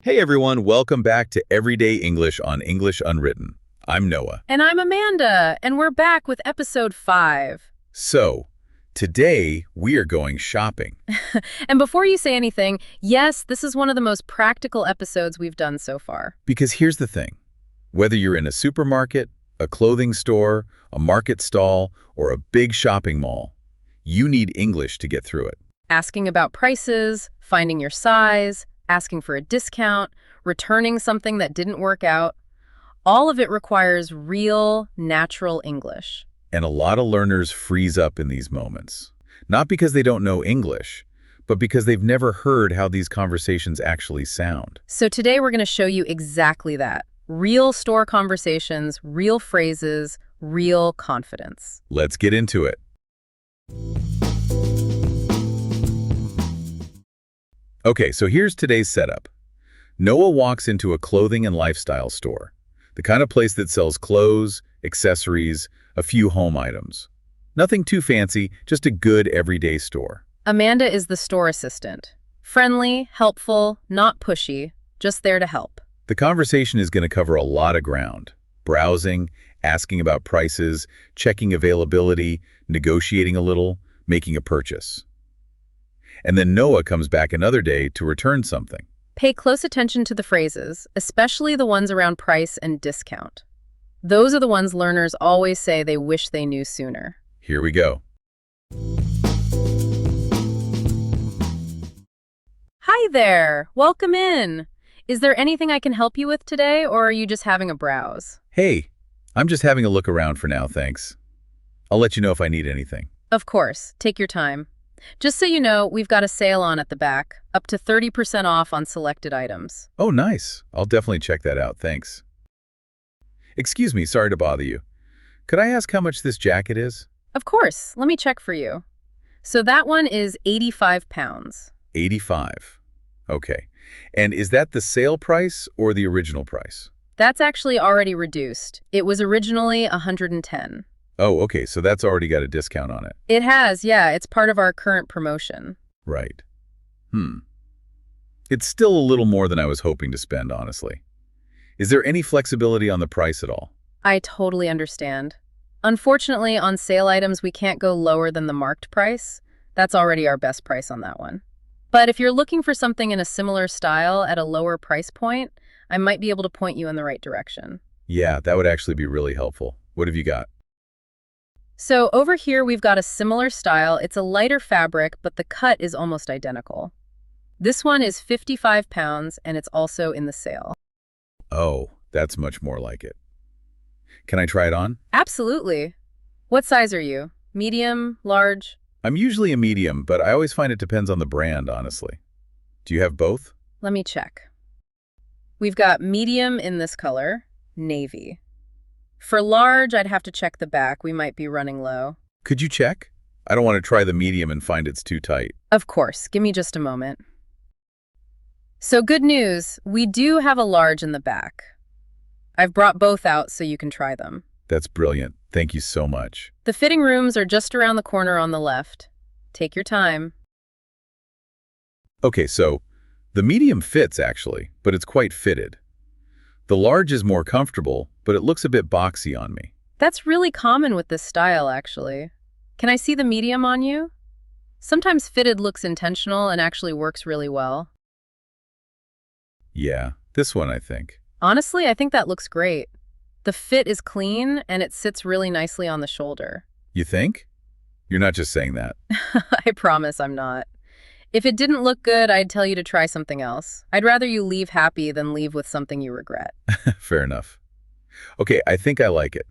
Hey everyone, welcome back to Everyday English on English Unwritten. I'm Noah. And I'm Amanda, and we're back with episode 5. So, today we are going shopping. And before you say anything, yes, this is one of the most practical episodes we've done so far. Because here's the thing. Whether you're in a supermarket, a clothing store, a market stall, or a big shopping mall, you need English to get through it. Asking about prices, finding your size, asking for a discount, returning something that didn't work out, all of it requires real, natural English. And a lot of learners freeze up in these moments. Not because they don't know English, but because they've never heard how these conversations actually sound. So today we're going to show you exactly that. Real store conversations, real phrases, real confidence. Let's get into it. Okay, so here's today's setup. Noah walks into a clothing and lifestyle store, the kind of place that sells clothes, accessories, a few home items. Nothing too fancy, just a good everyday store. Amanda is the store assistant. Friendly, helpful, not pushy, just there to help. The conversation is going to cover a lot of ground. Browsing, asking about prices, checking availability, negotiating a little, making a purchase. And then Noah comes back another day to return something. Pay close attention to the phrases, especially the ones around price and discount. Those are the ones learners always say they wish they knew sooner. Here we go. Hi there! Welcome in! Is there anything I can help you with today, or are you just having a browse? Hey, I'm just having a look around for now, thanks. I'll let you know if I need anything. Of course, take your time. Just so you know, we've got a sale on at the back, up to 30% off on selected items. Oh, nice. I'll definitely check that out, thanks. Excuse me, sorry to bother you. Could I ask how much this jacket is? Of course, let me check for you. So that one is 85 pounds. 85. Okay. And is that the sale price or the original price? That's actually already reduced. It was originally 110. Oh, okay, so that's already got a discount on it. It has, yeah. It's part of our current promotion. Right. It's still a little more than I was hoping to spend, honestly. Is there any flexibility on the price at all? I totally understand. Unfortunately, on sale items, we can't go lower than the marked price. That's already our best price on that one. But if you're looking for something in a similar style at a lower price point, I might be able to point you in the right direction. Yeah, that would actually be really helpful. What have you got? So over here, we've got a similar style. It's a lighter fabric, but the cut is almost identical. This one is 55 pounds, and it's also in the sale. Oh, that's much more like it. Can I try it on? Absolutely. What size are you? Medium? Large? I'm usually a medium, but I always find it depends on the brand, honestly. Do you have both? Let me check. We've got medium in this color, navy. For large, I'd have to check the back. We might be running low. Could you check? I don't want to try the medium and find it's too tight. Of course. Give me just a moment. So good news, we do have a large in the back. I've brought both out so you can try them. That's brilliant. Thank you so much. The fitting rooms are just around the corner on the left. Take your time. Okay, so the medium fits actually, but it's quite fitted. The large is more comfortable, but it looks a bit boxy on me. That's really common with this style, actually. Can I see the medium on you? Sometimes fitted looks intentional and actually works really well. Yeah, this one I think. Honestly, I think that looks great. The fit is clean and it sits really nicely on the shoulder. You think? You're not just saying that. I promise I'm not. If it didn't look good, I'd tell you to try something else. I'd rather you leave happy than leave with something you regret. Fair enough. Okay, I think I like it.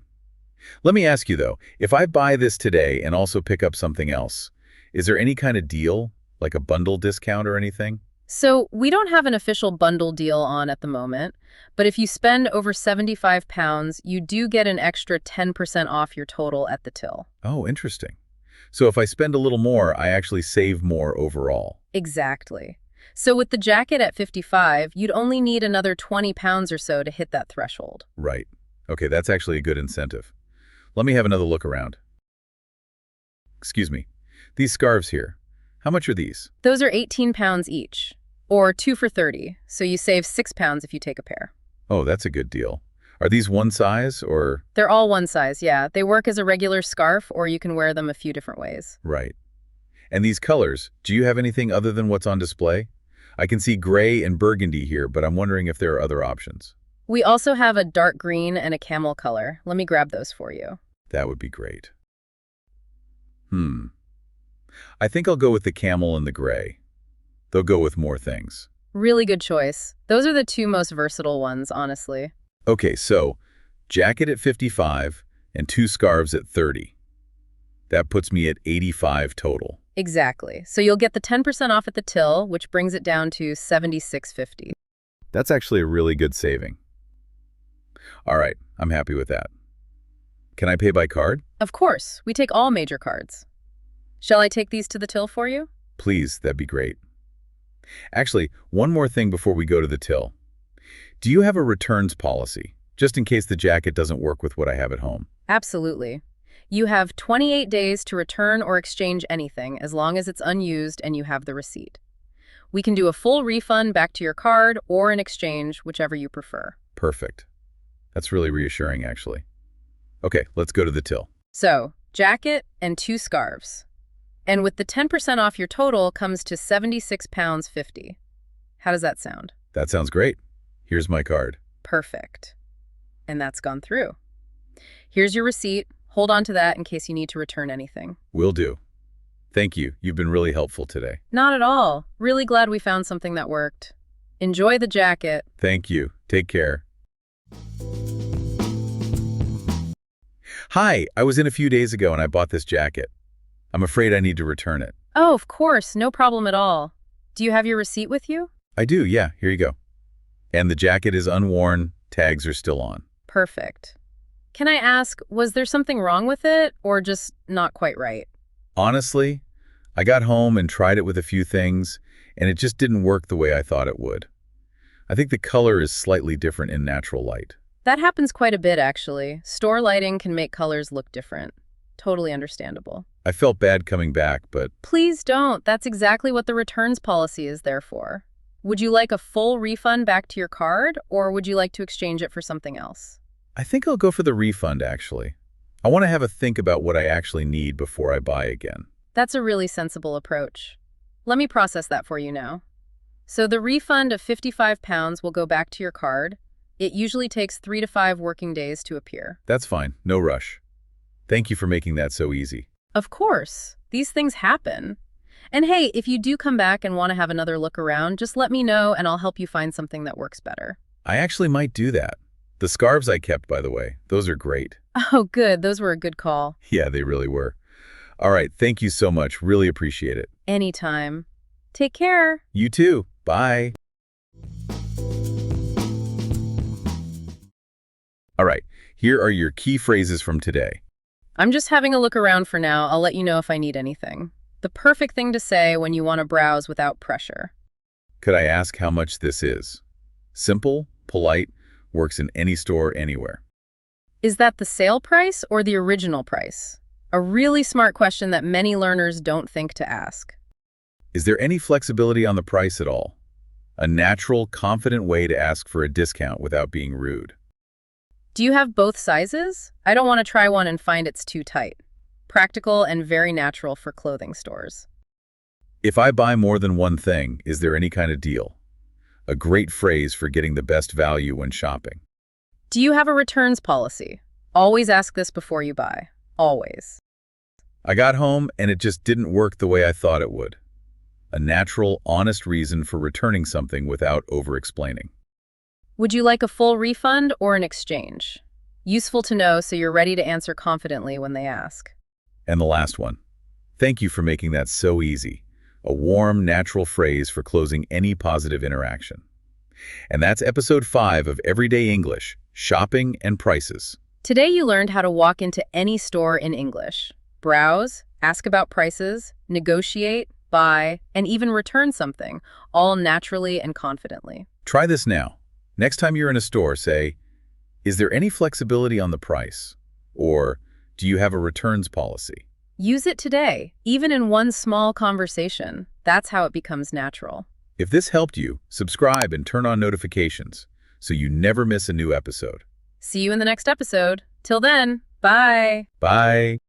Let me ask you though, if I buy this today and also pick up something else, is there any kind of deal, like a bundle discount or anything? So we don't have an official bundle deal on at the moment, but if you spend over 75 pounds, you do get an extra 10% off your total at the till. Oh, interesting. So if I spend a little more, I actually save more overall. Exactly. So with the jacket at 55, you'd only need another 20 pounds or so to hit that threshold. Right. Okay, that's actually a good incentive. Let me have another look around. Excuse me. These scarves here, how much are these? Those are 18 pounds each. Or 2 for 30, so you save 6 pounds if you take a pair. Oh, that's a good deal. Are these one size or? They're all one size, yeah. They work as a regular scarf, or you can wear them a few different ways. Right. And these colors, do you have anything other than what's on display? I can see gray and burgundy here, but I'm wondering if there are other options. We also have a dark green and a camel color. Let me grab those for you. That would be great. I think I'll go with the camel and the gray. They'll go with more things. Really good choice. Those are the two most versatile ones, honestly. Okay, so jacket at 55 and 2 scarves at 30. That puts me at 85 total. Exactly. So you'll get the 10% off at the till, which brings it down to $76.50. That's actually a really good saving. All right, I'm happy with that. Can I pay by card? Of course, we take all major cards. Shall I take these to the till for you? Please, that'd be great. Actually, one more thing before we go to the till. Do you have a returns policy, just in case the jacket doesn't work with what I have at home? Absolutely. You have 28 days to return or exchange anything as long as it's unused and you have the receipt. We can do a full refund back to your card or an exchange, whichever you prefer. Perfect. That's really reassuring, actually. Okay, let's go to the till. So, jacket and 2 scarves. And with the 10% off your total comes to £76.50. How does that sound? That sounds great. Here's my card. Perfect. And that's gone through. Here's your receipt. Hold on to that in case you need to return anything. Will do. Thank you. You've been really helpful today. Not at all. Really glad we found something that worked. Enjoy the jacket. Thank you. Take care. Hi, I was in a few days ago and I bought this jacket. I'm afraid I need to return it. Oh, of course. No problem at all. Do you have your receipt with you? I do, yeah. Here you go. And the jacket is unworn. Tags are still on. Perfect. Can I ask, was there something wrong with it or just not quite right? Honestly, I got home and tried it with a few things, and it just didn't work the way I thought it would. I think the color is slightly different in natural light. That happens quite a bit, actually. Store lighting can make colors look different. Totally understandable. I felt bad coming back, but Please don't. That's exactly what the returns policy is there for. Would you like a full refund back to your card, or would you like to exchange it for something else? I think I'll go for the refund, actually. I want to have a think about what I actually need before I buy again. That's a really sensible approach. Let me process that for you now. So the refund of £55 will go back to your card. It usually takes 3 to 5 working days to appear. That's fine. No rush. Thank you for making that so easy. Of course. These things happen. And hey, if you do come back and want to have another look around, just let me know and I'll help you find something that works better. I actually might do that. The scarves I kept, by the way, those are great. Oh, good. Those were a good call. Yeah, they really were. All right, thank you so much. Really appreciate it. Anytime. Take care. You too. Bye. All right, here are your key phrases from today. I'm just having a look around for now. I'll let you know if I need anything. The perfect thing to say when you want to browse without pressure. Could I ask how much this is? Simple, polite, works in any store anywhere. Is that the sale price or the original price? A really smart question that many learners don't think to ask. Is there any flexibility on the price at all? A natural, confident way to ask for a discount without being rude. Do you have both sizes? I don't want to try one and find it's too tight. Practical and very natural for clothing stores. If I buy more than one thing, is there any kind of deal? A great phrase for getting the best value when shopping. Do you have a returns policy? Always ask this before you buy. Always. I got home and it just didn't work the way I thought it would. A natural, honest reason for returning something without over-explaining. Would you like a full refund or an exchange? Useful to know so you're ready to answer confidently when they ask. And the last one. Thank you for making that so easy. A warm, natural phrase for closing any positive interaction. And that's episode 5 of Everyday English, Shopping and Prices. Today you learned how to walk into any store in English. Browse, ask about prices, negotiate, buy, and even return something, all naturally and confidently. Try this now. Next time you're in a store, say, "Is there any flexibility on the price?" Or, "Do you have a returns policy?" Use it today, even in one small conversation. That's how it becomes natural. If this helped you, subscribe and turn on notifications so you never miss a new episode. See you in the next episode. Till then, bye. Bye!